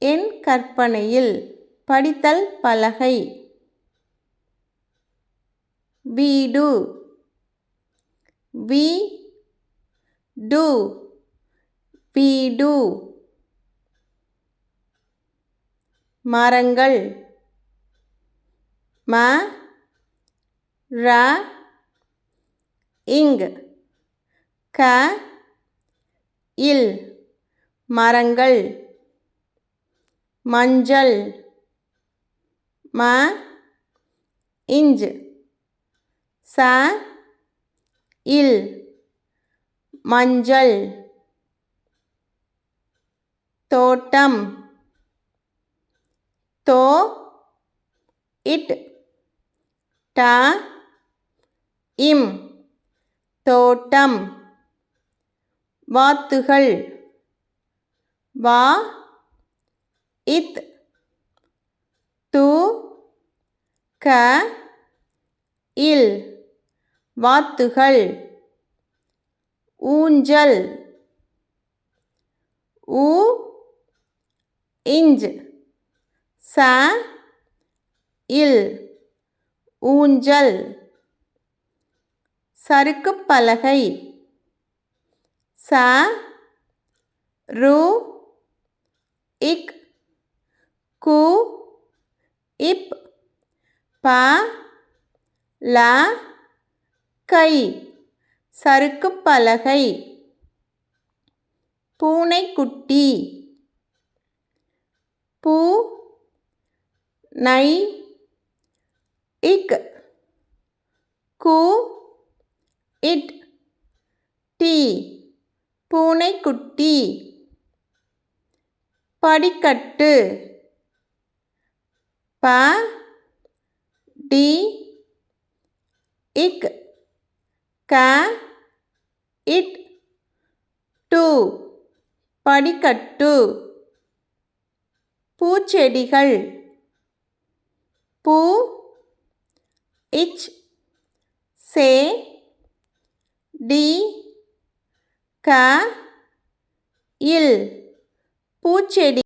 என் கற்பனையில் படித்தல் பலகை. வீடு வீடு வீடு. மரங்கள் இங் இல் மரங்கள். மஞ்சள் இஞ்ச் இல் மஞ்சள். தோட்டம் இம் தோட்டம். வாத்துகள் இத் இல் வாத்துகள். ஊஞ்சல் இஞ்ச் இல் ஊஞ்சல். சறுக்குப் பலகை இக் இப் கை சறுக்குப் பலகை. பூனைக்குட்டி இக் இட் பூனைக்குட்டி. படிக்கட்டு இக் இட் படிக்கட்டு. பூச்செடிகள் இச் இல் பூச்செடி.